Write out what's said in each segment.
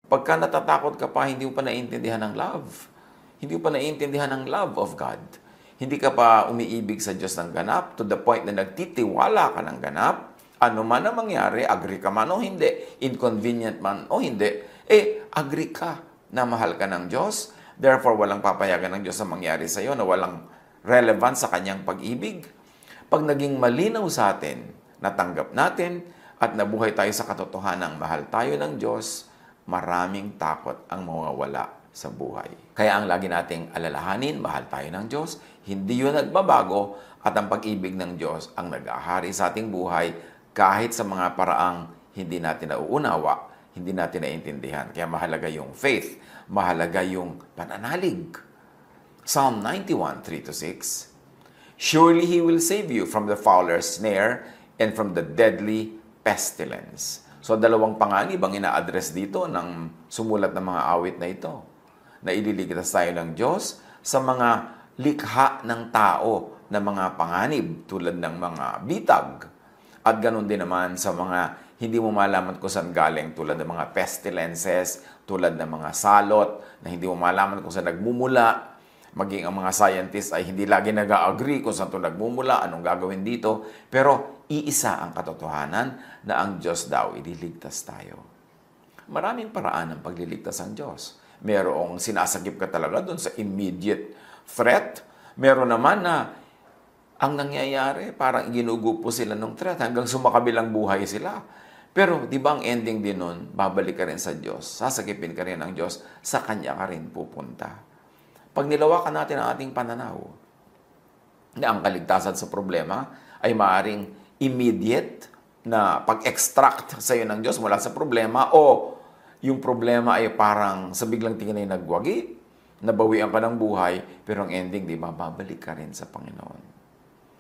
Pagka natatakot ka pa, hindi mo pa naiintindihan ng love. Hindi mo pa naiintindihan ng love of God. Hindi ka pa umiibig sa Diyos ng ganap to the point na nagtitiwala ka ng ganap. Ano man ang mangyari, agree ka man o hindi, inconvenient man o hindi, agree ka na mahal ka ng Diyos. Therefore, walang papayagan ng Diyos na mangyari sa iyo na walang relevance sa Kanyang pag-ibig. Pag naging malinaw sa atin, natanggap natin, at nabuhay tayo sa katotohanan, mahal tayo ng Diyos, maraming takot ang mawawala sa buhay. Kaya ang lagi nating alalahanin, mahal tayo ng Diyos, hindi yun nagbabago, at ang pag-ibig ng Diyos ang nag-ahari sa ating buhay kahit sa mga paraang hindi natin nauunawa, hindi natin naiintindihan. Kaya mahalaga yung faith, mahalaga yung pananalig. Psalm 91:3-6, surely He will save you from the fowler's snare and from the deadly pestilence. So, dalawang panganib ang ina-address dito ng sumulat ng mga awit na ito. Na ililigtas tayo ng Diyos sa mga likha ng tao na mga panganib tulad ng mga bitag. At ganun din naman sa mga hindi mo malaman kung saan galing tulad ng mga pestilences, tulad ng mga salot na hindi mo malaman kung saan nagmumula. Maging ang mga scientists ay hindi lagi nag-agree kung saan ito nagmumula, anong gagawin dito. Pero iisa ang katotohanan na ang Diyos daw ililigtas tayo. Maraming paraan ng pagliligtas ng Diyos. Merong sinasagip ka talaga doon sa immediate threat. Meron naman na ang nangyayari, parang ginugupo sila ng threat hanggang sumakabilang buhay sila. Pero di ba ang ending din nun, babalik ka rin sa Diyos, sasagipin ka rin ng Diyos, sa Kanya ka rin pupunta. Pag nilawakan natin ang ating pananaw, na ang kaligtasan sa problema ay maaaring immediate na pag-extract sa iyo ng Diyos mula sa problema, o yung problema ay parang sa biglang tingin ay nagwagi, nabawian ka ng buhay, pero ang ending, di ba, babalik ka rin sa Panginoon.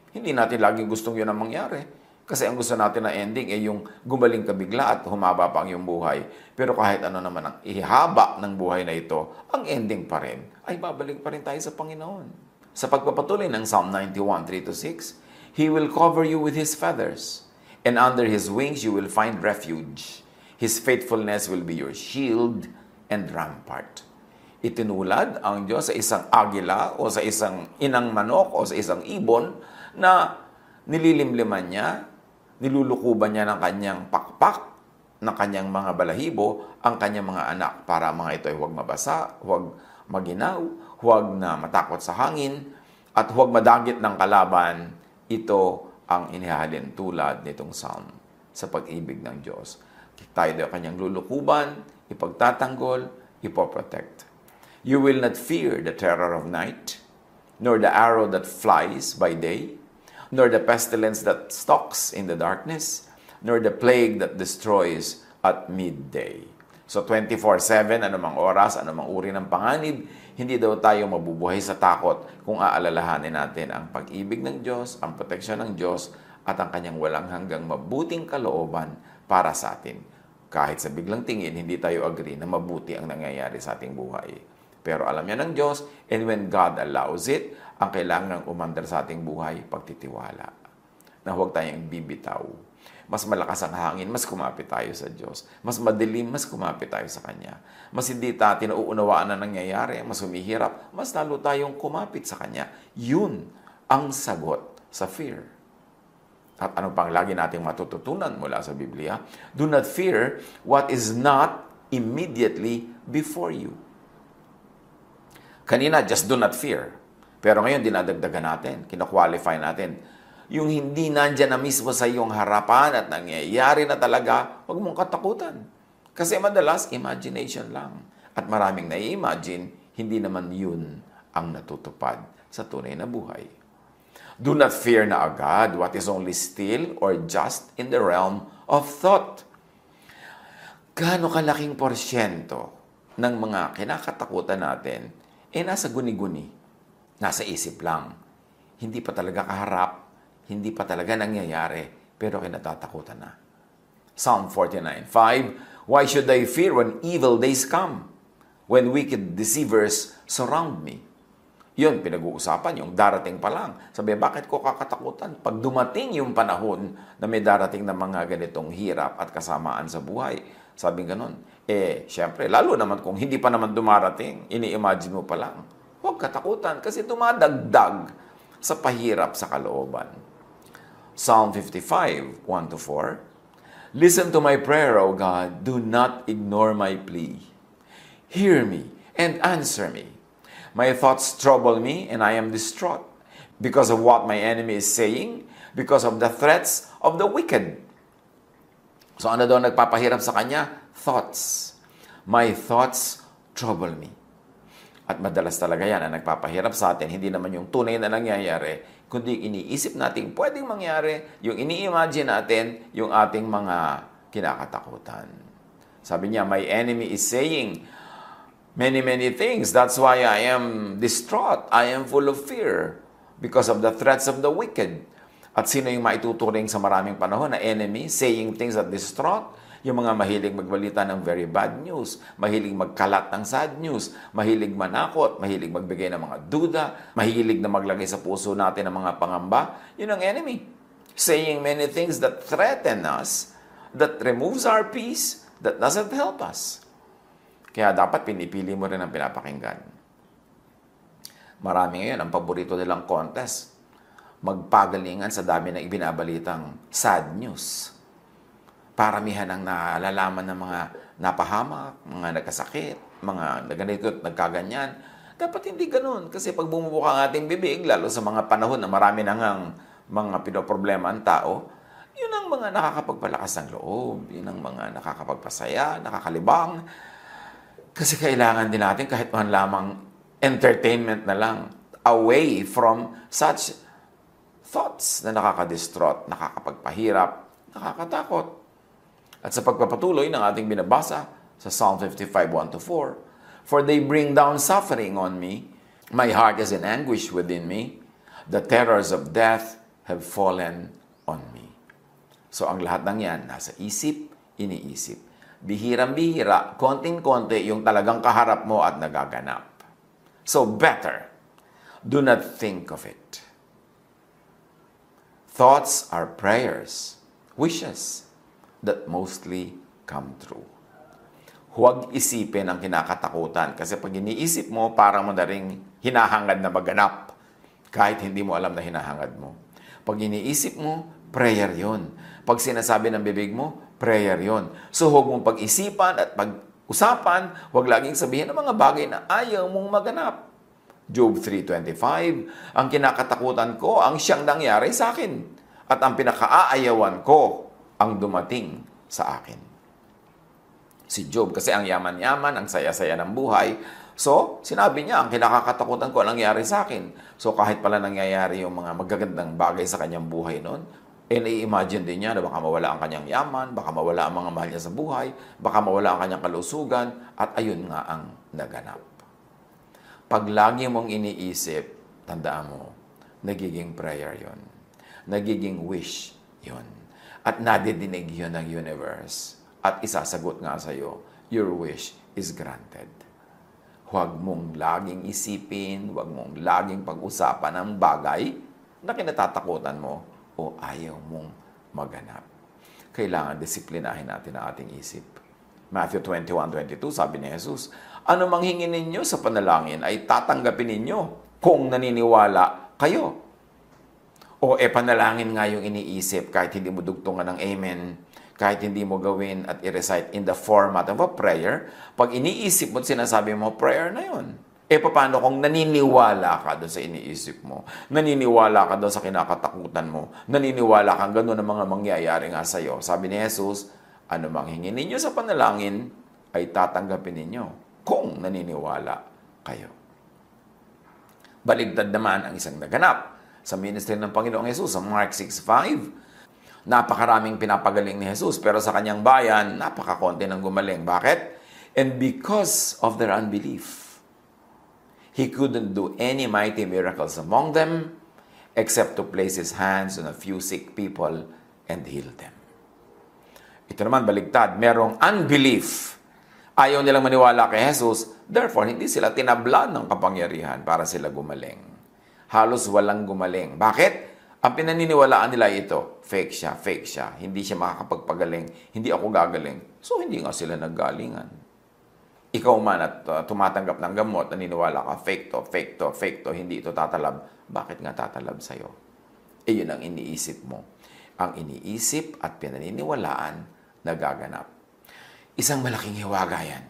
Hindi natin laging gustong yun ang mangyari. Kasi ang gusto natin na ending ay yung gumaling ka bigla at humaba pa ang iyong buhay. Pero kahit ano naman ang ihaba ng buhay na ito, ang ending pa rin ay babalik pa rin tayo sa Panginoon. Sa pagpapatuloy ng Psalm 91:3-6, He will cover you with His feathers, and under His wings you will find refuge. His faithfulness will be your shield and rampart. Itinulad ang Diyos sa isang agila o sa isang inang manok o sa isang ibon na nililimliman niya, nilulukuban niya ng kanyang pakpak, ng kanyang mga balahibo, ang kanyang mga anak para mga ito ay huwag mabasa, huwag maginaw, huwag na matakot sa hangin, at huwag madagit ng kalaban. Ito ang inihalin tulad nitong psalm sa pag-ibig ng Diyos. Tayo daw kanyang lulukuban, ipagtatanggol, ipoprotect. You will not fear the terror of night, nor the arrow that flies by day, nor the pestilence that stalks in the darkness, nor the plague that destroys at midday. So 24/7, anumang oras, anumang uri ng panganib, hindi daw tayo mabubuhay sa takot kung aalalahanin natin ang pag-ibig ng Diyos, ang proteksyon ng Diyos, at ang kanyang walang hanggang mabuting kalooban para sa atin. Kahit sa biglang tingin, hindi tayo agree na mabuti ang nangyayari sa ating buhay. Pero alam niya ng Diyos, and when God allows it, ang kailangan umandar sa ating buhay, pagtitiwala. Na huwag tayong bibitaw. Mas malakas ang hangin, mas kumapit tayo sa Diyos. Mas madilim, mas kumapit tayo sa Kanya. Mas hindi natin nauunawaan na nangyayari, mas humihirap, mas lalo tayong kumapit sa Kanya. Yun ang sagot sa fear. At ano pang lagi nating matututunan mula sa Biblia? Do not fear what is not immediately before you. Kanina, just do not fear. Pero ngayon, dinadagdagan natin, kina-qualify natin. Yung hindi nandyan na mismo sa iyong harapan at nangyayari na talaga, huwag mong katakutan. Kasi madalas, imagination lang. At maraming nai-imagine, hindi naman yun ang natutupad sa tunay na buhay. Do not fear na agad what is only still or just in the realm of thought. Gaano kalaking porsyento ng mga kinakatakutan natin nasa guni-guni. Nasa isip lang. Hindi pa talaga kaharap, hindi pa talaga nangyayari, pero kinatatakutan na. Psalm 49:5, why should I fear when evil days come? When wicked deceivers surround me? Yun, pinag-uusapan, yung darating pa lang. Sabi, bakit ko kakatakutan? Pag dumating yung panahon na may darating na mga ganitong hirap at kasamaan sa buhay, sabi ganon, Syempre, lalo naman kung hindi pa naman dumarating, ini-imagine mo pa lang. Huwag katakutan kasi dumadagdag sa pahirap sa kalooban. Psalm 55, 1-4. Listen to my prayer, O God. Do not ignore my plea. Hear me and answer me. My thoughts trouble me and I am distraught because of what my enemy is saying, because of the threats of the wicked. So ano daw nagpapahirap sa kanya? Thoughts. My thoughts trouble me. At madalas talaga yan ang nagpapahirap sa atin. Hindi naman yung tunay na nangyayari, kundi iniisip natin pwedeng mangyari, yung ini-imagine natin, yung ating mga kinakatakutan. Sabi niya, my enemy is saying many, many things. That's why I am distraught. I am full of fear because of the threats of the wicked. At sino yung maituturing sa maraming panahon na enemy, saying things that distraught? Yung mga mahilig magbalita ng very bad news, mahilig magkalat ng sad news, mahilig manakot, mahilig magbigay ng mga duda, mahilig na maglagay sa puso natin ng mga pangamba, yun ang enemy. Saying many things that threaten us, that removes our peace, that doesn't help us. Kaya dapat pinipili mo rin ang pinapakinggan. Marami ngayon, ang paborito nilang contest, magpagalingan sa dami ng ibinabalitang sad news. Paramihan ang nalalaman ng mga napahamak, mga nagkasakit, mga ganito at nagkaganyan. Dapat hindi ganun. Kasi pag bumubuka ang ating bibig, lalo sa mga panahon na marami na ngang mga pinoproblema ang tao, yun ang mga nakakapagpalakas ng loob, yun ang mga nakakapagpasaya, nakakalibang. Kasi kailangan din natin kahit man lamang entertainment na lang, away from such thoughts na nakakadistraught, nakakapagpahirap, nakakatakot. At sa pagpapatuloy ng ating binabasa sa Psalm 55, 1-4, for they bring down suffering on me, my heart is in anguish within me, the terrors of death have fallen on me. So ang lahat ng yan, nasa isip, iniisip. Bihirang-bihira, konting-konti yung talagang kaharap mo at nagaganap. So better, do not think of it. Thoughts are prayers, wishes, that mostly come true. Huwag isipin ang kinakatakutan kasi pag iniisip mo, parang mo na rin hinahangad na maganap kahit hindi mo alam na hinahangad mo. Pag iniisip mo, prayer yon. Pag sinasabi ng bibig mo, prayer yon. So huwag mong pag-isipan at pag-usapan, huwag laging sabihin ng mga bagay na ayaw mong maganap. Job 3:25, ang kinakatakutan ko ang siyang nangyari sa akin at ang pinakaaayawan ko ang dumating sa akin. Si Job, kasi ang yaman-yaman, ang saya-saya ng buhay. So, sinabi niya, ang kinakatakutan ko ang nangyari sa akin. So, kahit pala nangyayari yung mga magagandang bagay sa kanyang buhay noon, nai-imagine din niya na baka mawala ang kanyang yaman, baka mawala ang mga mahal niya sa buhay, baka mawala ang kanyang kalusugan, at ayun nga ang naganap. Pag lagi mong iniisip, tandaan mo, nagiging prayer yon, nagiging wish yon. At nadidinig yun ng universe. At isasagot nga sa'yo, your wish is granted. Huwag mong laging isipin, huwag mong laging pag-usapan ang bagay na kinatatakutan mo o ayaw mong maganap. Kailangan disiplinahin natin ang ating isip. Matthew 21:22, sabi ni Jesus, ano mang hingin ninyo sa panalangin ay tatanggapin ninyo kung naniniwala kayo. O panalangin nga yung iniisip kahit hindi mo dugtungan ng amen, kahit hindi mo gawin at i-recite in the format of a prayer, pag iniisip mo at sinasabi mo, prayer na yun. Paano kung naniniwala ka doon sa iniisip mo? Naniniwala ka doon sa kinakatakutan mo? Naniniwala kang gano'n ang mga mangyayari nga sa'yo? Sabi ni Jesus, ano mang hingin ninyo sa panalangin ay tatanggapin ninyo kung naniniwala kayo. Baligtad naman ang isang naganap sa ministry ng Panginoong Jesus, sa Mark 6:5. Napakaraming pinapagaling ni Jesus, pero sa kanyang bayan, napakakonti ng gumaling. Bakit? And because of their unbelief, he couldn't do any mighty miracles among them, except to place his hands on a few sick people and heal them. Ito naman, baligtad. Merong unbelief. Ayaw nilang maniwala kay Jesus, therefore, hindi sila tinablan ng kapangyarihan para sila gumaling. Halos walang gumaling. Bakit? Ang pinaniniwalaan nila ito, fake siya. Hindi siya makakapagpagaling. Hindi ako gagaling. So, hindi nga sila naggalingan. Ikaw man at tumatanggap ng gamot, naniniwala ka, fake to, hindi ito tatalab. Bakit nga tatalab sa'yo? Yun ang iniisip mo. Ang iniisip at pinaniniwalaan nagaganap. Isang malaking hiwaga yan.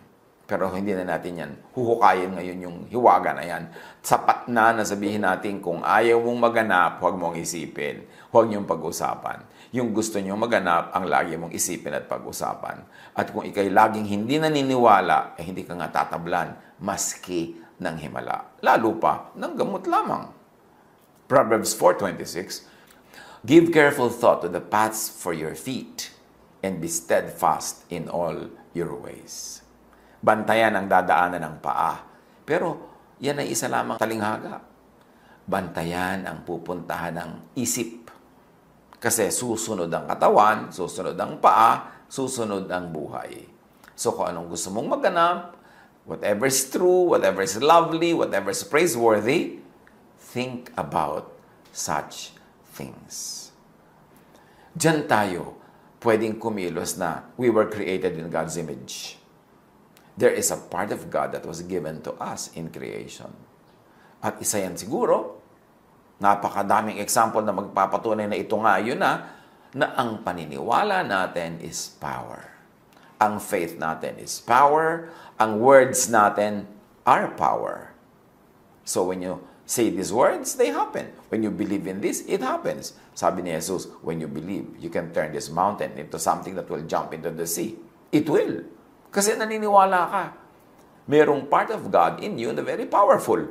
Pero hindi na natin yan huhukayin ngayon yung hiwaga na yan. Sapat na sabihin natin kung ayaw mong maganap, huwag mong isipin. Huwag niyong pag-usapan. Yung gusto niyong maganap, ang lagi mong isipin at pag-usapan. At kung ikay laging hindi naniniwala, hindi ka nga tatablan, maski ng himala. Lalo pa, ng gamot lamang. Proverbs 4:26, give careful thought to the paths for your feet, and be steadfast in all your ways. Bantayan ang dadaanan ng paa. Pero yan ay isa lamang talinghaga. Bantayan ang pupuntahan ng isip. Kasi susunod ang katawan, susunod ang paa, susunod ang buhay. So kung anong gusto mong maganap, whatever is true, whatever is lovely, whatever is praiseworthy, think about such things. Diyan tayo pwedeng kumilos na we were created in God's image. There is a part of God that was given to us in creation. At isa yan siguro, napakadaming example na magpapatunay na ito nga yun na ang paniniwala natin is power. Ang faith natin is power. Ang words natin are power. So when you say these words, they happen. When you believe in this, it happens. Sabi ni Jesus, when you believe, you can turn this mountain into something that will jump into the sea. It will. Kasi naniniwala ka. Merong part of God in you na very powerful.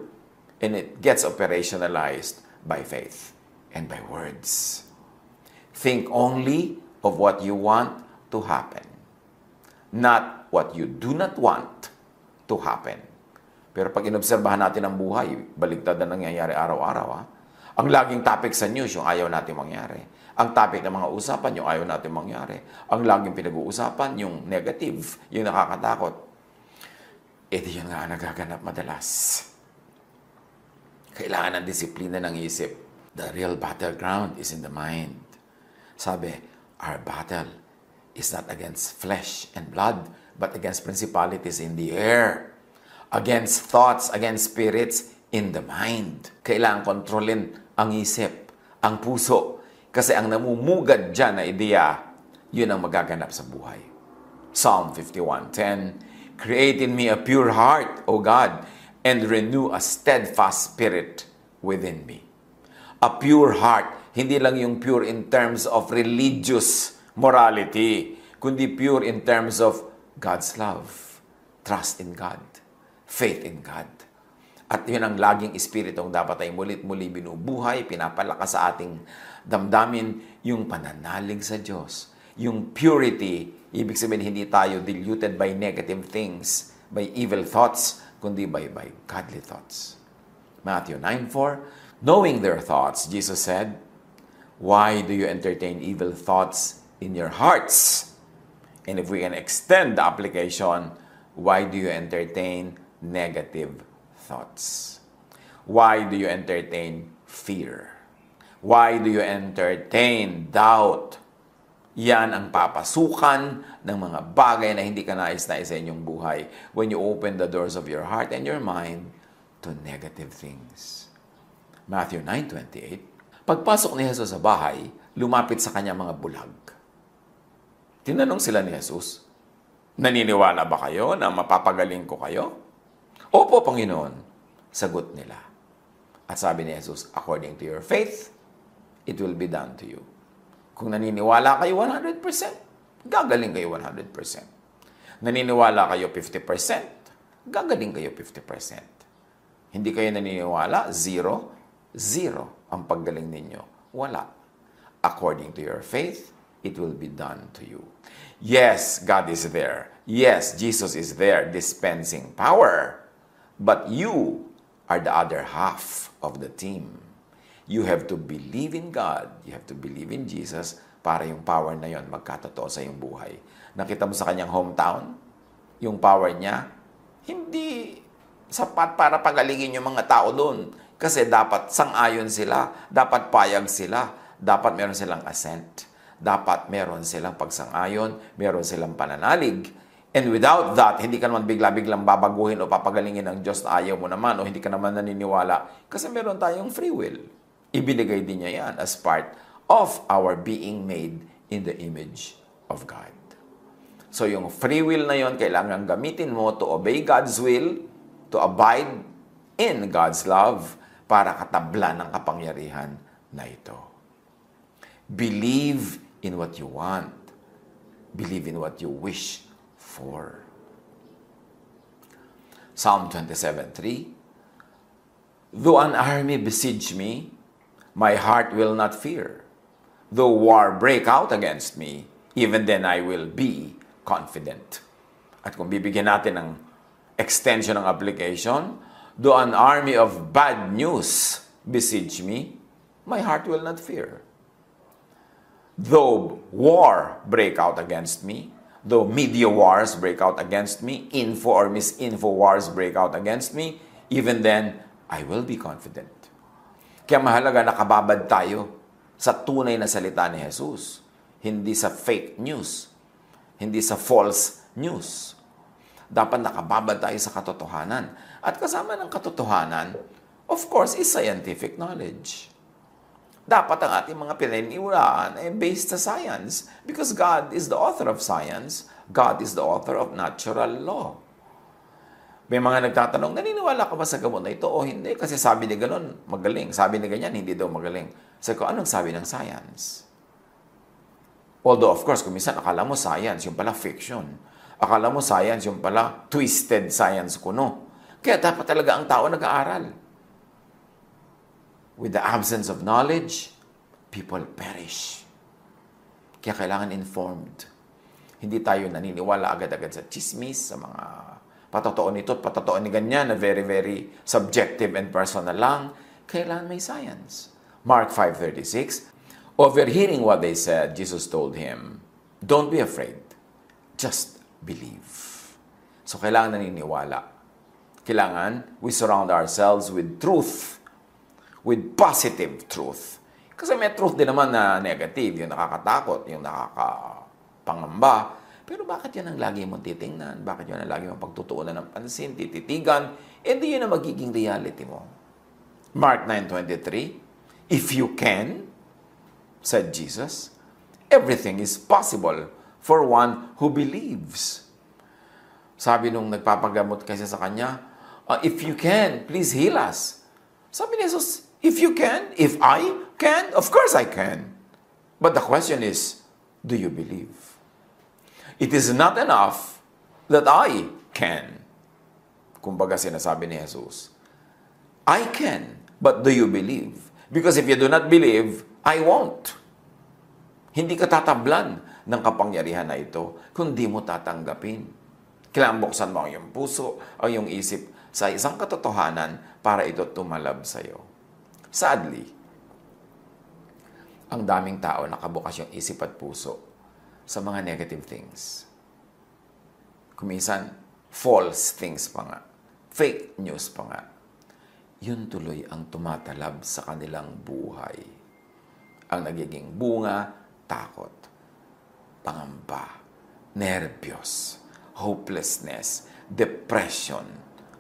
And it gets operationalized by faith and by words. Think only of what you want to happen. Not what you do not want to happen. Pero pag inobserbahan natin ang buhay, baligtad na nangyayari araw-araw. Ang laging topic sa news, yung ayaw natin mangyari. Ang topic ng mga usapan, yung ayaw natin mangyari. Ang laging pinag-uusapan, yung negative, yung nakakatakot. Ito yun nga nagaganap madalas. Kailangan ng disiplina ng isip. The real battleground is in the mind. Sabi, our battle is not against flesh and blood, but against principalities in the air. Against thoughts, against spirits in the mind. Kailangan kontrolin ang isip, ang puso. Kasi ang namumugad dyan na ideya, yun ang magaganap sa buhay. Psalm 51:10, create in me a pure heart, O God, and renew a steadfast spirit within me. A pure heart, hindi lang yung pure in terms of religious morality, kundi pure in terms of God's love, trust in God, faith in God. At yun ang laging espiritong dapat ay mulit-muli binubuhay, pinapalakas sa ating damdamin, yung pananalig sa Diyos. Yung purity, ibig sabihin hindi tayo diluted by negative things, by evil thoughts, kundi by godly thoughts. Matthew 9:4, knowing their thoughts, Jesus said, why do you entertain evil thoughts in your hearts? And if we can extend the application, why do you entertain negative thoughts? Why do you entertain fear? Why do you entertain doubt? Yan ang papasukan ng mga bagay na hindi ka nais-nais sa inyong buhay when you open the doors of your heart and your mind to negative things. Matthew 9:28, pagpasok ni Jesus sa bahay, lumapit sa kanya mga bulag. Tinanong sila ni Jesus, naniniwala ba kayo na mapapagaling ko kayo? Opo, Panginoon, sagot nila. At sabi ni Jesus, according to your faith, it will be done to you. Kung naniniwala kayo 100%, gagaling kayo 100%. Naniniwala kayo 50%, gagaling kayo 50%. Hindi kayo naniniwala, 0 ang paggaling ninyo. Wala. According to your faith, it will be done to you. Yes, God is there. Yes, Jesus is there dispensing power. But you are the other half of the team. You have to believe in God. You have to believe in Jesus para yung power na yon magkatotoo sa iyong buhay. Nakita mo sa kanyang hometown, yung power niya, hindi sapat para pagalingin yung mga tao doon. Kasi dapat sang-ayon sila, dapat payag sila, dapat meron silang assent, dapat meron silang pagsang-ayon, meron silang pananalig. And without that, hindi ka naman bigla-biglang babaguhin o papagalingin ng Diyos na ayaw mo naman o hindi ka naman naniniwala. Kasi meron tayong free will. Ibinigay din niya yan as part of our being made in the image of God. So yung free will na yon, kailangan gamitin mo to obey God's will, to abide in God's love, para katablan ng kapangyarihan na ito. Believe in what you want. Believe in what you wish for. Psalm 27:3. Though an army besiege me, my heart will not fear. Though war break out against me, even then I will be confident. At kung bibigyan natin ng extension ng application, though an army of bad news besiege me, my heart will not fear. Though war break out against me, though media wars break out against me, info or misinfo wars break out against me, even then, I will be confident. Kaya mahalaga nakababad tayo sa tunay na salita ni Jesus, hindi sa fake news, hindi sa false news. Dapat nakababad tayo sa katotohanan. At kasama ng katotohanan, of course, is scientific knowledge. Dapat ang ating mga pinaniniwalaan ay based sa science because God is the author of science. God is the author of natural law. May mga nagtatanong, naniniwala ka ba sa gamot na ito o hindi? Kasi sabi ni ganon, magaling. Sabi ni ganyan, hindi daw magaling. Sabi ko, anong sabi ng science? Although, of course, kung minsan akala mo science, yung pala fiction. Akala mo science, yung pala twisted science kuno. Kaya dapat talaga ang tao nag-aaral. With the absence of knowledge, people perish. Kaya kailangan informed. Hindi tayo naniniwala agad-agad sa chismis, sa mga patotoo nito at patotoo ni ganyan na very, very subjective and personal lang. Kailangan may science. Mark 5:36, overhearing what they said, Jesus told him, don't be afraid. Just believe. So kailangan naniniwala. Kailangan we surround ourselves with truth, with positive truth. Kasi may truth din naman na negative, yung nakakatakot, yung nakakapangamba. Pero bakit yan ang lagi mong titingnan? Bakit yan ang lagi mong pagtutuunan ng pansin, tititigan? Di yun ang magiging reality mo. Mark 9:23, if you can, said Jesus, everything is possible for one who believes. Sabi nung nagpapagamot kasi sa kanya, if you can, please heal us. Sabi ni Jesus, if you can, if I can, of course I can. But the question is, do you believe? It is not enough that I can. Kumbaga sinasabi ni Jesus, I can, but do you believe? Because if you do not believe, I won't. Hindi ka tatablan ng kapangyarihan na ito kung di mo tatanggapin. Kailangan buksan mo ang iyong puso o iyong isip sa isang katotohanan para ito tumalab sa iyo. Sadly, ang daming tao nakabukas yung isip at puso sa mga negative things. Kuminsan, false things pa nga. Fake news pa nga. Yun tuloy ang tumatalab sa kanilang buhay. Ang nagiging bunga, takot, pangamba, nervyos, hopelessness, depression.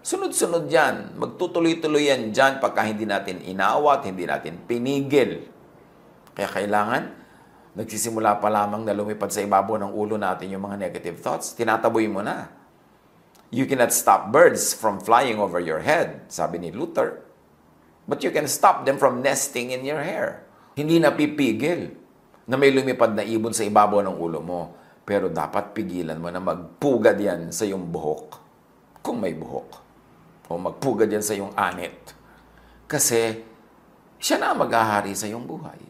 Sunod-sunod yan. Magtutuloy-tuloy yan dyan pagka hindi natin inawat, hindi natin pinigil. Kaya kailangan, nagsisimula pa lamang na lumipad sa ibabaw ng ulo natin yung mga negative thoughts, tinataboy mo na. You cannot stop birds from flying over your head, sabi ni Luther. But you can stop them from nesting in your hair. Hindi napipigil na may lumipad na ibon sa ibabaw ng ulo mo. Pero dapat pigilan mo na magpugad yan sa iyong buhok. Kung may buhok. O magpugad yan sa iyong anit. Kasi siya na maghahari sa iyong buhay.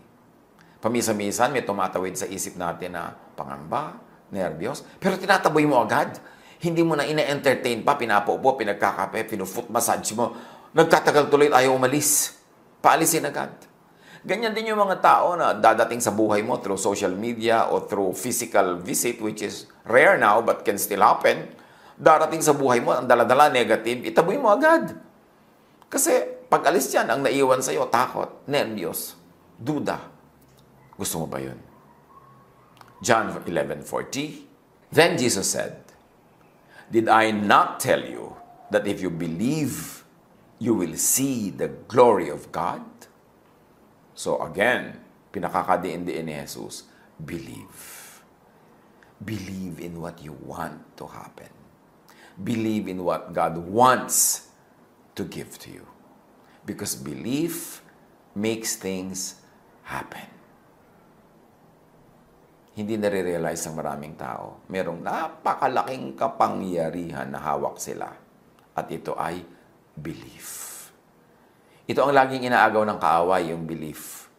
Pamisa-misan may tumatawid sa isip natin na pangamba, nervyos. Pero tinataboy mo agad. Hindi mo na ina-entertain pa, pinapaupo, pinagkakape, pinu-foot massage mo. Nagtatagal tuloy at ayaw umalis. Paalisin agad. Ganyan din yung mga tao na dadating sa buhay mo through social media o through physical visit, which is rare now but can still happen. Darating sa buhay mo, ang daladala negative, itaboy mo agad. Kasi pag alis yan, ang naiwan sa'yo, takot, nervyos, duda. Gusto mo ba yun? John 11:40. Then Jesus said, Did I not tell you that if you believe, you will see the glory of God? So again, pinakakadiin-diin ni Jesus, believe. Believe in what you want to happen. Believe in what God wants to give to you. Because belief makes things happen. Hindi nare-realize ng maraming tao. Merong napakalaking kapangyarihan na hawak sila. At ito ay belief. Ito ang laging inaagaw ng kaaway, yung belief.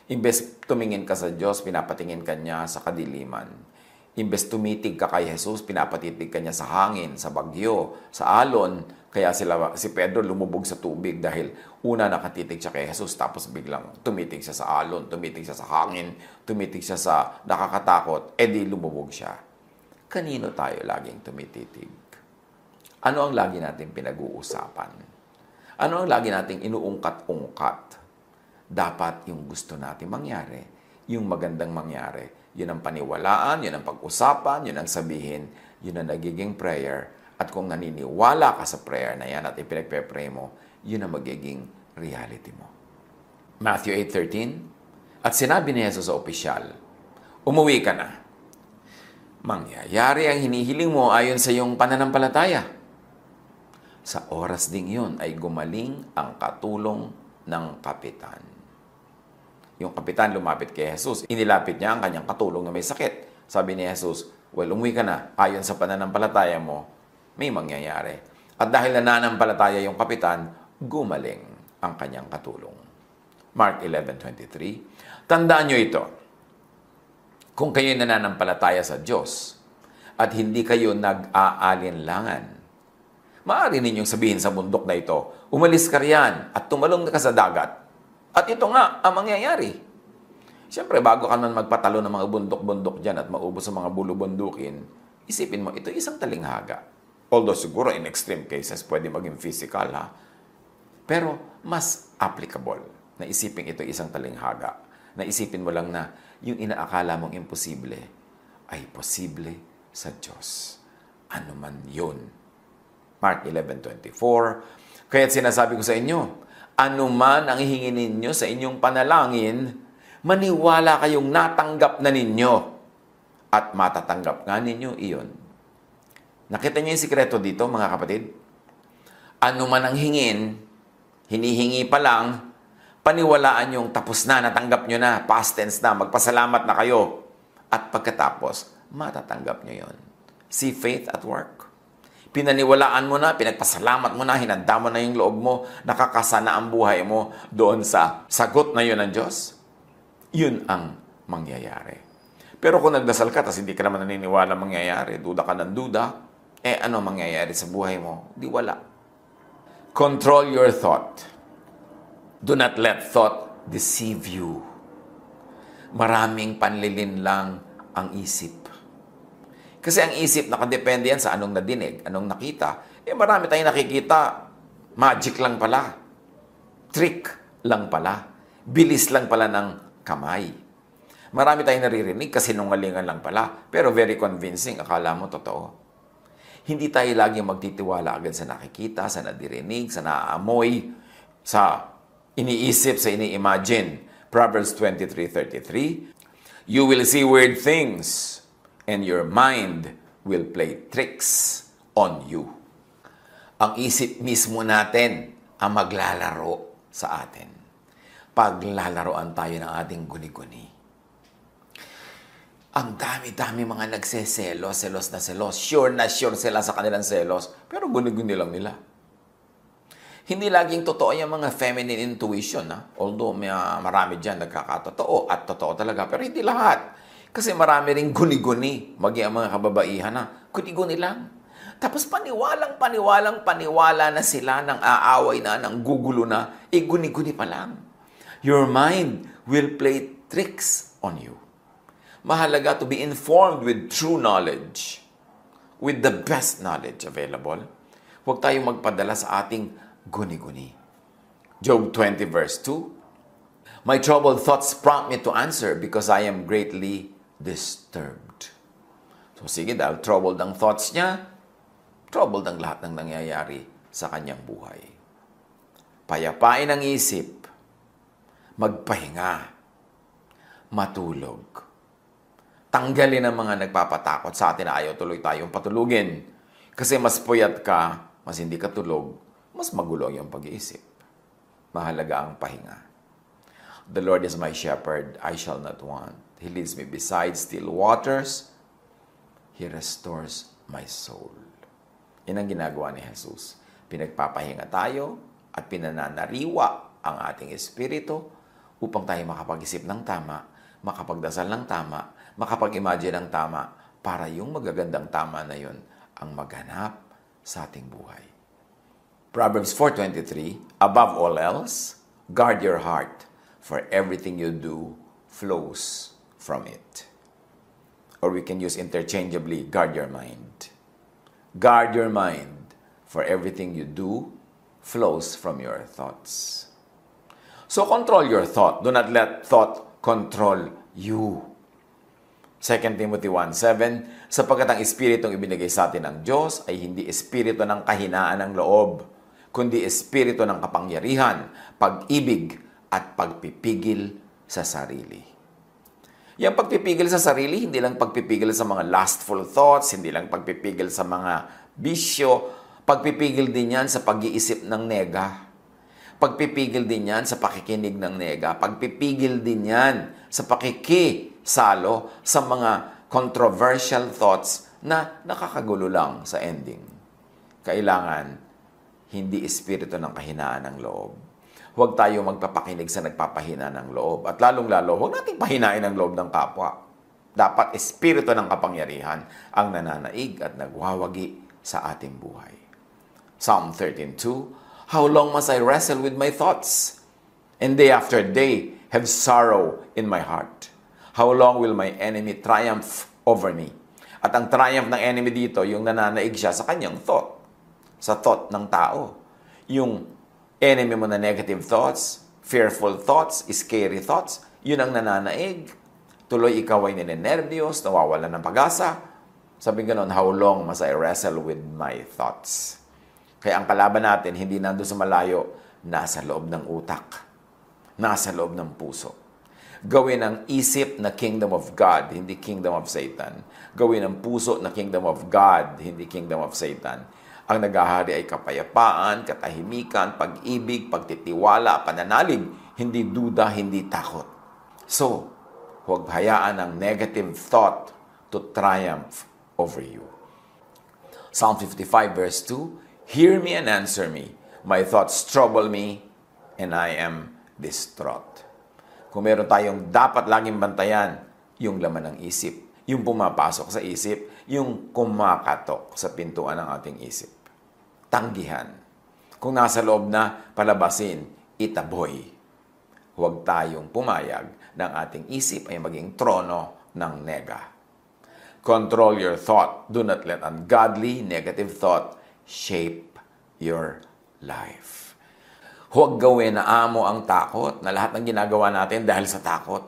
Imbes tumingin ka sa Diyos, pinapatingin ka niya sa kadiliman. Imbes tumitig ka kay Jesus, pinapatitig ka niya sa hangin, sa bagyo, sa alon. Kaya si Pedro lumubog sa tubig dahil una nakatitig siya kay Jesus, tapos biglang tumitig siya sa alon, tumitig siya sa hangin, tumitig siya sa nakakatakot, edi lumubog siya. Kanino tayo laging tumititig? Ano ang lagi natin pinag-uusapan? Ano ang lagi nating inuungkat-ungkat? Dapat yung gusto natin mangyari, yung magandang mangyari. Yun ang paniwalaan, yun ang pag-usapan, yun ang sabihin, yun ang nagiging prayer. At kung naniniwala ka sa prayer na yan at ipinagpe-pray mo, yun ang magiging reality mo. Matthew 8:13, at sinabi ni Jesus sa opisyal, umuwi ka na. Mangyayari ang hinihiling mo ayon sa iyong pananampalataya. Sa oras ding yun ay gumaling ang katulong ng kapitan. Yung kapitan lumapit kay Jesus. Inilapit niya ang kanyang katulong na may sakit. Sabi ni Jesus, well, umuwi ka na. Ayon sa pananampalataya mo, may mangyayari. At dahil nananampalataya yung kapitan, gumaling ang kanyang katulong. Mark 11:23. Tandaan nyo ito. Kung kayo nananampalataya sa Diyos at hindi kayo nag-aalinlangan, maaari ninyong sabihin sa bundok na ito, umalis ka riyan at tumalong ka sa dagat. At ito nga ang mangyayari. Siyempre, bago ka man magpatalo ng mga bundok-bundok dyan at maubos sa mga bulubundukin, isipin mo, ito isang talinghaga. Although siguro in extreme cases, pwede maging physical, ha? Pero mas applicable na isipin ito isang talinghaga. Na isipin mo lang na yung inaakala mong imposible ay posible sa Diyos. Ano man yun. Mark 11:24. Kaya't sinasabi ko sa inyo, anuman ang hihingin ninyo sa inyong panalangin, maniwala kayong natanggap na ninyo at matatanggap nga ninyo iyon. Nakita niyo yung sikreto dito, mga kapatid? Anuman ang hingin, hinihingi pa lang, paniwalaan yung tapos na, natanggap nyo na, past tense na, magpasalamat na kayo. At pagkatapos, matatanggap nyo yon. See faith at work. Pinaniwalaan mo na, pinagpasalamat mo na, hinanda mo na yung loob mo, nakakasana ang buhay mo doon sa sagot na yun ng Diyos. Yun ang mangyayari. Pero kung nagdasal ka, tapos hindi ka naman naniniwala mangyayari, duda ka ng duda, ano mangyayari sa buhay mo? Di wala. Control your thought. Do not let thought deceive you. Maraming panlilin lang ang isip. Kasi ang isip, nakadepende yan sa anong nadinig, anong nakita. Marami tayong nakikita, magic lang pala. Trick lang pala. Bilis lang pala ng kamay. Marami tayong naririnig, kasinungalingan lang pala. Pero very convincing, akala mo totoo. Hindi tayo lagi magtitiwala agad sa nakikita, sa nadirinig, sa naaamoy, sa iniisip, sa ini-imagine. Proverbs 23:33, you will see weird things, and your mind will play tricks on you. Ang isip mismo natin ang maglalaro sa atin. Paglalaroan tayo ng ating guni-guni. Ang dami-dami mga nagseselos, selos na selos. Sure na sure sila sa kanilang selos, pero guni-guni lang nila. Hindi laging totoo yung mga feminine intuition. Although marami dyan nagkakatotoo at totoo talaga, pero hindi lahat. Kasi marami ring guni-guni, maging ang mga kababaihan na, guni-guni lang. Tapos paniwala na sila, ng aaway na, ng gugulo na, guni-guni pa lang. Your mind will play tricks on you. Mahalaga to be informed with true knowledge, with the best knowledge available. Huwag tayong magpadala sa ating guni-guni. Job 20:2, my troubled thoughts prompt me to answer because I am greatly disturbed. So sige, dahil troubled ang thoughts niya, troubled ang lahat ng nangyayari sa kanyang buhay. Payapain ang isip, magpahinga, matulog. Tanggalin ang mga nagpapatakot sa atin na ayaw tuloy tayong patulugin. Kasi mas puyat ka, mas hindi ka tulog, mas magulo ang pag-iisip. Mahalaga ang pahinga. The Lord is my shepherd, I shall not want. He leads me beside still waters. He restores my soul. Yan ang ginagawa ni Jesus. Pinagpapahinga tayo at pinananariwa ang ating espiritu upang tayo makapag-isip ng tama, makapagdasal ng tama, makapag-imagine ng tama para yung magagandang tama na yun ang maganap sa ating buhay. Proverbs 4:23, above all else, guard your heart, for everything you do flows from it. Or we can use interchangeably, guard your mind. Guard your mind, for everything you do flows from your thoughts. So control your thought. Do not let thought control you. 2 Timothy 1:7, sapagkat ang espiritong ibinigay sa atin ng Diyos ay hindi espiritu ng kahinaan ng loob, kundi espiritu ng kapangyarihan, pag-ibig, at pagpipigil sa sarili. Yung pagpipigil sa sarili, hindi lang pagpipigil sa mga lustful thoughts, hindi lang pagpipigil sa mga bisyo, pagpipigil din yan sa pag-iisip ng nega. Pagpipigil din yan sa pakikinig ng nega. Pagpipigil din yan sa pakikisalo sa mga controversial thoughts na nakakagulo lang sa ending. Kailangan hindi espiritu ng kahinaan ng loob. Huwag tayo magpapakinig sa nagpapahina ng loob. At lalong-lalo, huwag nating pahinain ang loob ng kapwa. Dapat espiritu ng kapangyarihan ang nananaig at nagwawagi sa ating buhay. Psalm 13:2, how long must I wrestle with my thoughts, and day after day have sorrow in my heart? How long will my enemy triumph over me? At ang triumph ng enemy dito, yung nananaig siya sa kanyang thought. Sa thought ng tao. Yung enemy mo na negative thoughts, fearful thoughts, scary thoughts, yun ang nananaig. Tuloy ikaw ay ninenervyos, nawawalan ng pag-asa. Sabi ganon, how long must I wrestle with my thoughts? Kaya ang kalaban natin, hindi nando sa malayo, nasa loob ng utak. Nasa loob ng puso. Gawin ang isip na kingdom of God, hindi kingdom of Satan. Gawin ang puso na kingdom of God, hindi kingdom of Satan. Ang naghahari ay kapayapaan, katahimikan, pag-ibig, pagtitiwala, pananalig, hindi duda, hindi takot. So, huwag hayaan ang negative thought to triumph over you. Psalm 55 verse 2, hear me and answer me. My thoughts trouble me, and I am distraught. Kung meron tayong dapat laging bantayan, yung laman ng isip, yung pumapasok sa isip, yung kumakatok sa pintuan ng ating isip. Tanggihan. Kung nasa loob na, palabasin, itaboy. Huwag tayong pumayag ng ating isip ay maging trono ng nega. Control your thought. Do not let ungodly, negative thought shape your life. Huwag gawin na amo ang takot, na lahat ng ginagawa natin dahil sa takot.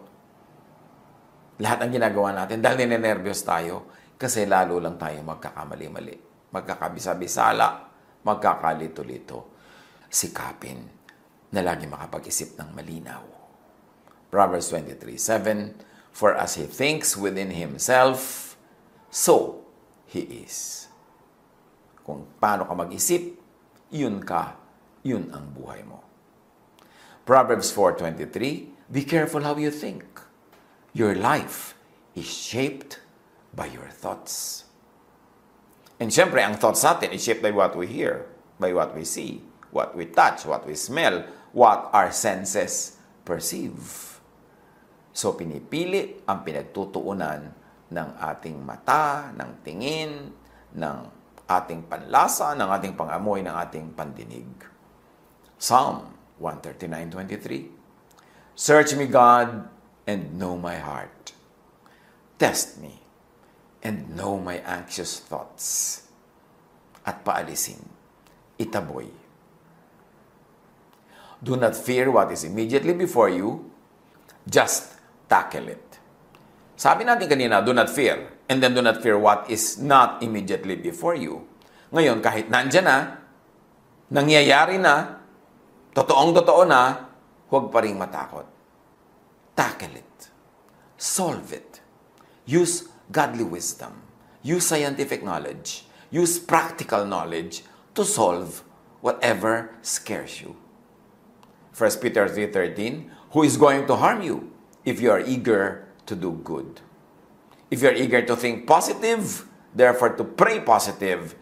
Lahat ng ginagawa natin dahil ninenervyos tayo kasi lalo lang tayo magkakamali-mali. Magkakabisa-bisala, magkakalito-lito. Sikapin na lagi makapag-isip ng malinaw. Proverbs 23:7, for as he thinks within himself, so he is. Kung paano ka mag-isip, yun ang buhay mo. Proverbs 4:23, be careful how you think. Your life is shaped by your thoughts. And syempre, ang thoughts natin is shaped by what we hear, by what we see, what we touch, what we smell, what our senses perceive. So, pinipili ang pinagtutuunan ng ating mata, ng tingin, ng ating panlasa, ng ating pangamoy, ng ating pandinig. Psalm 139:23, search me, God, and know my heart. Test me and know my anxious thoughts. At paalisin, itaboy. Do not fear what is immediately before you. Just tackle it. Sabi natin kanina, do not fear. And then do not fear what is not immediately before you. Ngayon, kahit nandyan na, nangyayari na, totoong-totoo na, huwag pa rin matakot. Tackle it. Solve it. Use godly wisdom. Use scientific knowledge. Use practical knowledge to solve whatever scares you. 1 Peter 3:13, who is going to harm you if you are eager to do good? If you are eager to think positive, therefore to pray positive,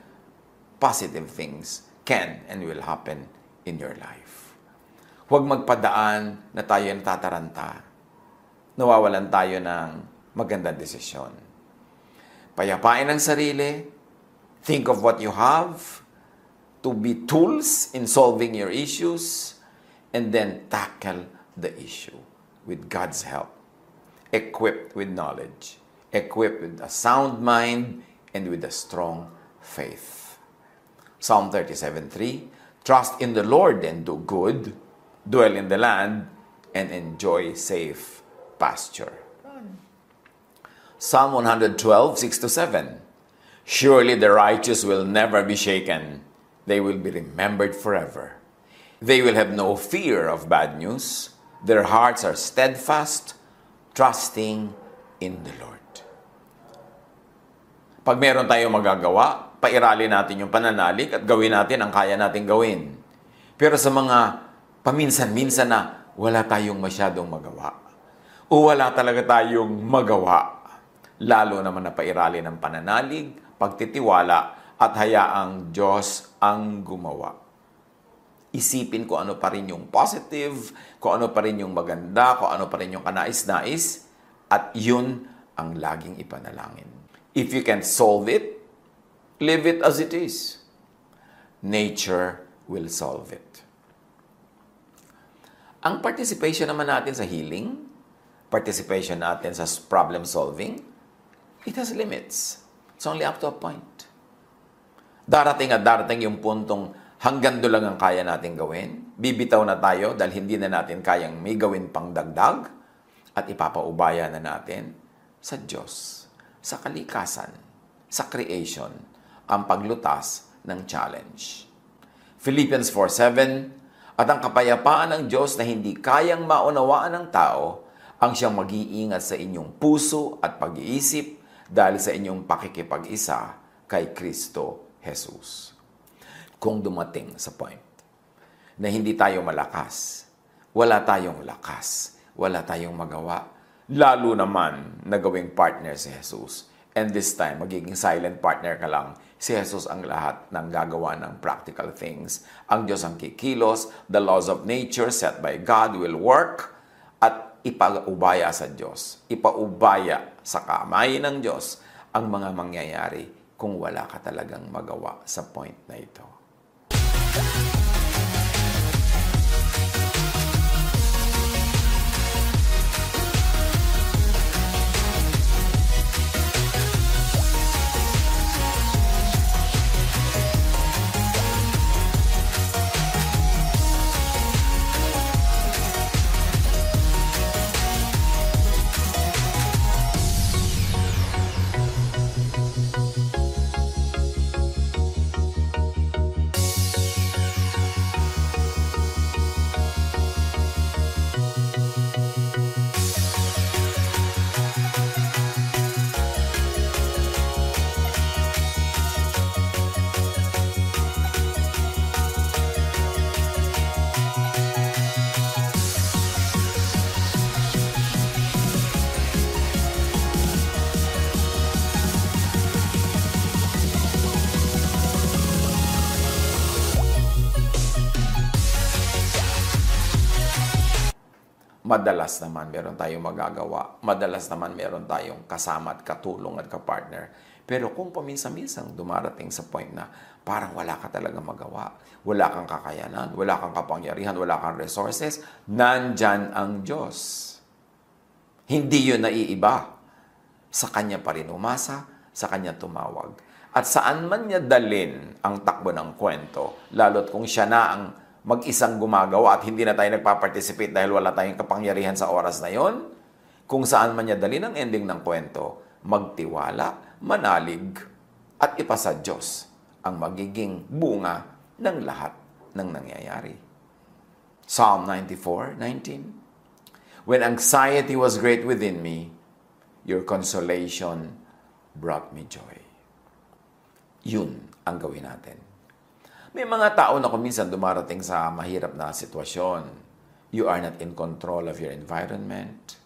positive things can and will happen in your life. Huwag magpadaan na tayo natataranta. Nawawalan tayo ng magandang desisyon. Payapain ang sarili. Think of what you have to be tools in solving your issues, and then tackle the issue with God's help. Equipped with knowledge. Equipped with a sound mind and with a strong faith. Psalm 37:3, trust in the Lord and do good, dwell in the land, and enjoy safe pasture. Psalm 112:6-7, surely the righteous will never be shaken. They will be remembered forever. They will have no fear of bad news. Their hearts are steadfast, trusting in the Lord. Pag meron tayong magagawa, pairali natin yung pananalig at gawin natin ang kaya nating gawin. Pero sa mga paminsan-minsan na wala tayong masyadong magawa, o wala talaga tayong magawa, lalo naman na pairali ng pananalig, pagtitiwala, at hayaang Diyos ang gumawa. Isipin kung ano pa rin yung positive, kung ano pa rin yung maganda, kung ano pa rin yung kanais-nais, at yun ang laging ipanalangin. If you can solve it, leave it as it is. Nature will solve it. Ang participation naman natin sa healing, participation natin sa problem solving, it has limits. It's only up to a point. Darating at darating yung puntong hanggang doon lang ang kaya natin gawin. Bibitaw na tayo dahil hindi na natin kayang may gawin pang dagdag at ipapaubaya na natin sa Diyos, sa kalikasan, sa creation, ang paglutas ng challenge. Philippians 4:7, at ang kapayapaan ng Diyos na hindi kayang maunawaan ng tao, ang siyang mag-iingat sa inyong puso at pag-iisip dahil sa inyong pakikipag-isa kay Kristo Jesus. Kung dumating sa point na hindi tayo malakas, wala tayong lakas, wala tayong magawa, lalo naman na gawing partner si Jesus. And this time, magiging silent partner ka lang. Si Jesus ang lahat ng gagawa ng practical things. Ang Diyos ang kikilos, the laws of nature set by God will work, at ipaubaya sa Diyos, ipaubaya sa kamay ng Diyos ang mga mangyayari kung wala ka talagang magawa sa point na ito. Madalas naman meron tayong magagawa. Madalas naman meron tayong kasama at katulong at kapartner. Pero kung paminsan-minsang dumarating sa point na parang wala ka talaga magawa, wala kang kakayanan, wala kang kapangyarihan, wala kang resources, nandyan ang Diyos. Hindi yun naiiba. Sa Kanya pa rin umasa, sa Kanya tumawag. At saan man niya dalin ang takbo ng kwento, lalo't kung siya na ang mag-isang gumagawa at hindi na tayo nagpa-participate dahil wala tayong kapangyarihan sa oras na yon, kung saan man niya dalin ang ending ng kwento, magtiwala, manalig, at ipasa Diyos ang magiging bunga ng lahat ng nangyayari. Psalm 94:19. When anxiety was great within me, your consolation brought me joy. Yun ang gawin natin. May mga tao na kuminsan dumarating sa mahirap na sitwasyon. You are not in control of your environment.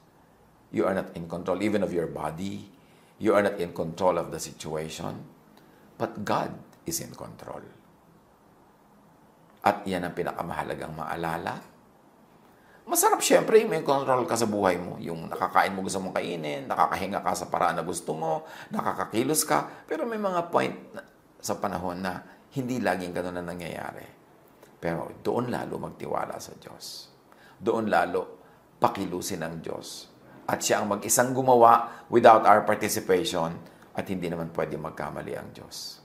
You are not in control even of your body. You are not in control of the situation. But God is in control. At yan ang pinakamahalagang maalala. Masarap syempre yung may control ka sa buhay mo. Yung nakakain mo gusto mong kainin, nakakahinga ka sa paraan na gusto mo, nakakakilos ka. Pero may mga point sa panahon na hindi laging ganun na nangyayari. Pero doon lalo magtiwala sa Diyos. Doon lalo pakilusin ng Diyos. At siya ang mag-isang gumawa without our participation at hindi naman pwede magkamali ang Diyos.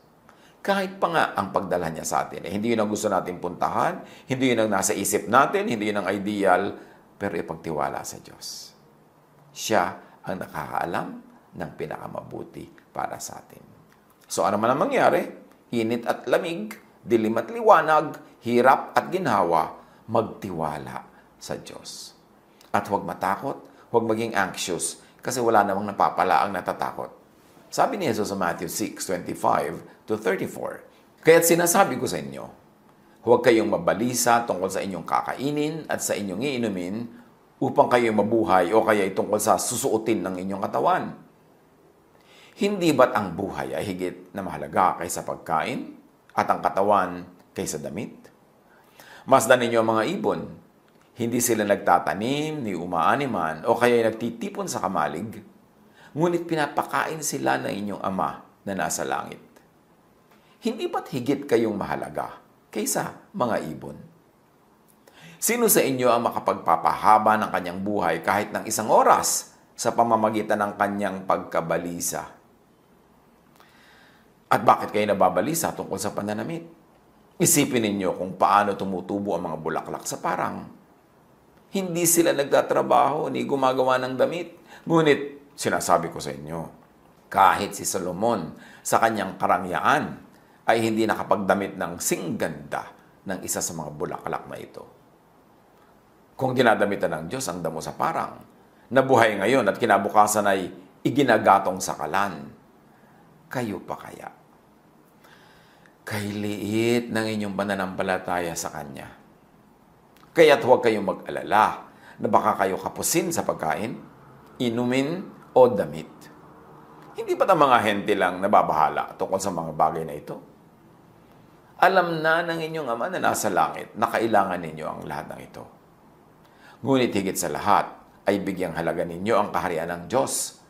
Kahit pa nga ang pagdala niya sa atin, hindi yun ang gusto natin puntahan, hindi yun ang nasa isip natin, hindi yun ang ideal, pero ipagtiwala sa Diyos. Siya ang nakakaalam ng pinakamabuti para sa atin. So ano man ang mangyari, init at lamig, dilim at liwanag, hirap at ginhawa, magtiwala sa Diyos. At huwag matakot, huwag maging anxious, kasi wala namang napapala ang natatakot. Sabi ni Jesus sa Matthew 6:25-34, kaya't sinasabi ko sa inyo, huwag kayong mabalisa tungkol sa inyong kakainin at sa inyong iinumin upang kayo mabuhay o kaya tungkol sa susuotin ng inyong katawan. Hindi ba't ang buhay ay higit na mahalaga kaysa pagkain at ang katawan kaysa damit? Masdan ninyo ang mga ibon. Hindi sila nagtatanim, ni umaaniman, o kaya nagtitipon sa kamalig. Ngunit pinapakain sila ng inyong Ama na nasa langit. Hindi ba't higit kayong mahalaga kaysa mga ibon? Sino sa inyo ang makapagpapahaba ng kanyang buhay kahit ng 1 oras sa pamamagitan ng kanyang pagkabalisa? At bakit kayo nababalisa tungkol sa pananamit? Isipin ninyo kung paano tumutubo ang mga bulaklak sa parang. Hindi sila nagtatrabaho ni gumagawa ng damit. Ngunit, sinasabi ko sa inyo, kahit si Solomon sa kanyang karangyaan ay hindi nakapagdamit ng singganda ng isa sa mga bulaklak na ito. Kung dinadamitan ng Diyos ang damo sa parang, nabuhay ngayon at kinabukasan ay iginagatong sa kalan, kayo pa kaya? Kay liit ng inyong pananampalataya sa Kanya. Kaya't huwag kayong mag-alala na baka kayo kapusin sa pagkain, inumin, o damit. Hindi ba't ang mga hente lang nababahala tungkol sa mga bagay na ito? Alam na ng inyong Ama na nasa langit na kailangan ninyo ang lahat ng ito. Ngunit higit sa lahat ay bigyang halaga ninyo ang kaharian ng Diyos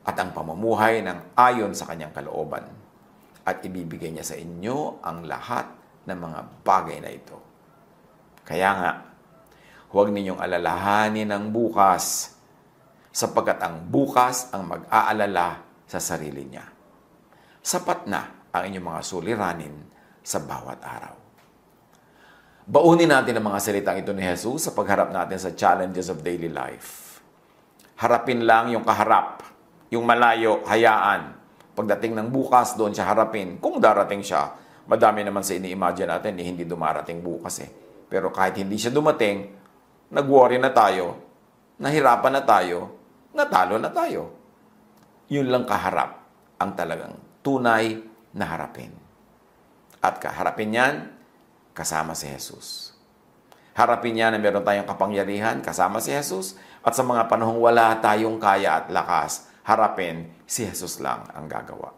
at ang pamumuhay ng ayon sa Kanyang kalooban. At ibibigay niya sa inyo ang lahat ng mga bagay na ito. Kaya nga, huwag ninyong alalahanin ang bukas, sapagkat ang bukas ang mag-aalala sa sarili niya. Sapat na ang inyong mga suliranin sa bawat araw. Baunin natin ang mga salitang ito ni Jesus sa pagharap natin sa challenges of daily life. Harapin lang yung kaharap, yung malayo, hayaan. Pagdating ng bukas, doon siya harapin. Kung darating siya, madami naman sa ini-imagine natin, hindi dumarating bukas eh. Pero kahit hindi siya dumating, nag-worry na tayo, nahirapan na tayo, natalo na tayo. Yun lang kaharap ang talagang tunay na harapin. At kaharapin yan, kasama si Jesus. Harapin niya na meron tayong kapangyarihan, kasama si Jesus. At sa mga panahong wala tayong kaya at lakas, harapin, si Jesus lang ang gagawa.